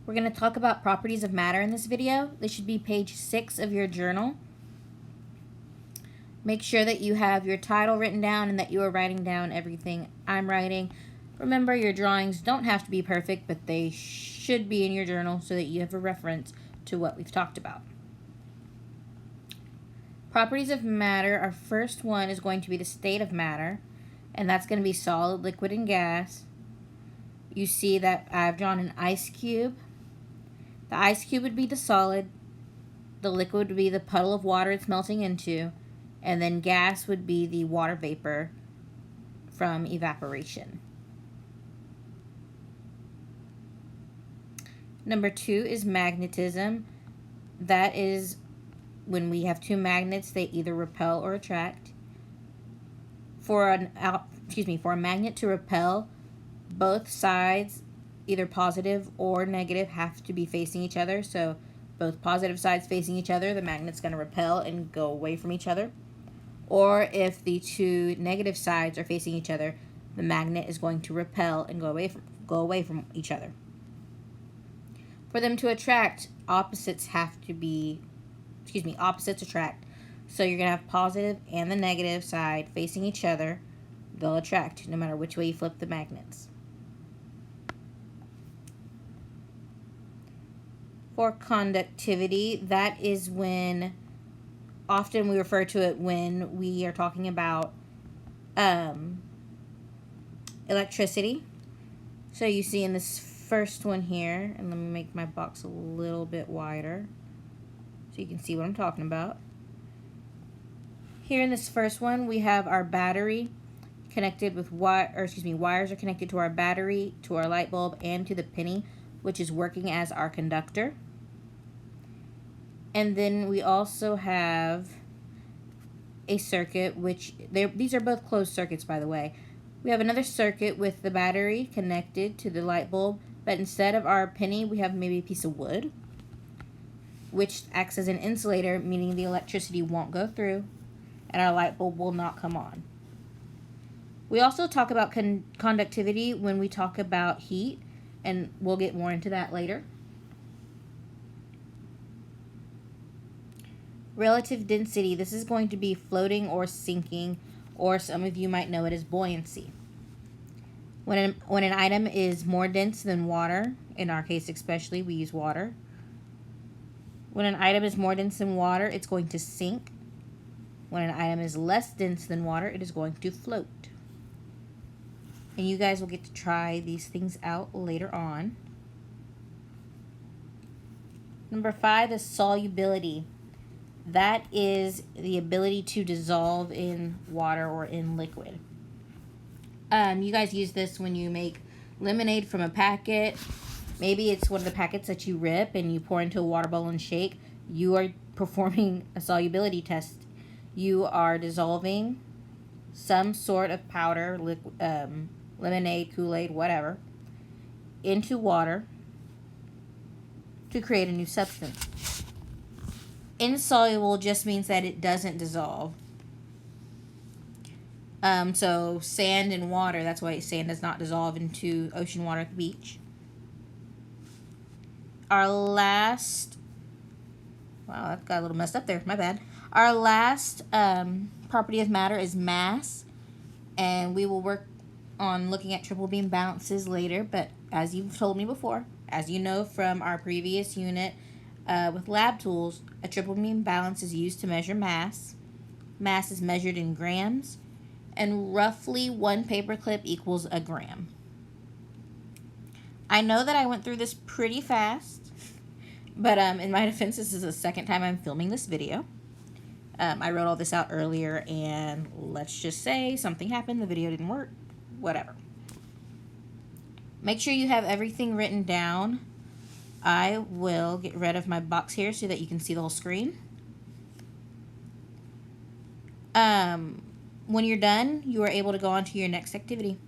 We're going to talk about properties of matter in this video. This should be page 6 of your journal. Make sure that you have your title written down and that you are writing down everything I'm writing. Remember, your drawings don't have to be perfect, but they should be in your journal so that you have a reference to what we've talked about. Properties of matter, our first one is going to be the state of matter, and that's going to be solid, liquid, and gas. You see that I've drawn an ice cube. The ice cube would be the solid, the liquid would be the puddle of water it's melting into, and then gas would be the water vapor from evaporation. Number 2 is magnetism. That is when we have two magnets, they either repel or attract. For a magnet to repel, both sides, either positive or negative, have to be facing each other. So both positive sides facing each other, the magnet's going to repel and go away from each other. Or if the two negative sides are facing each other, the magnet is going to repel and go away from each other. For them to attract, opposites attract. So you're going to have positive and the negative side facing each other. They'll attract no matter which way you flip the magnets. For conductivity, that is when, often we refer to it when we are talking about electricity. So you see in this first one here, and let me make my box a little bit wider so you can see what I'm talking about. Here in this first one, we have our battery connected with wires are connected to our battery, to our light bulb, and to the penny, which is working as our conductor. And then we also have a circuit, these are both closed circuits, by the way. We have another circuit with the battery connected to the light bulb, but instead of our penny, we have maybe a piece of wood, which acts as an insulator, meaning the electricity won't go through, and our light bulb will not come on. We also talk about conductivity when we talk about heat, and we'll get more into that later. Relative density, this is going to be floating or sinking, or some of you might know it as buoyancy. When an item is more dense than water, in our case especially, we use water. When an item is more dense than water, it's going to sink. When an item is less dense than water, it is going to float. And you guys will get to try these things out later on. Number 5 is solubility. That is the ability to dissolve in water or in liquid. You guys use this when you make lemonade from a packet. Maybe it's one of the packets that you rip and you pour into a water bowl and shake. You are performing a solubility test. You are dissolving some sort of powder, lemonade, Kool-Aid, whatever, into water to create a new substance. Insoluble just means that it doesn't dissolve. So sand and water, that's why sand does not dissolve into ocean water at the beach. Our last, wow, that got a little messed up there, my bad. Our last property of matter is mass, and we will work on looking at triple beam balances later, but as you've told me before, as you know from our previous unit with lab tools, a triple beam balance is used to measure mass. Mass is measured in grams, and roughly 1 paperclip equals a gram. I know that I went through this pretty fast, but in my defense, this is the second time I'm filming this video. I wrote all this out earlier, and let's just say something happened, the video didn't work, whatever. Make sure you have everything written down. I will get rid of my box here so that you can see the whole screen. When you're done, you are able to go on to your next activity.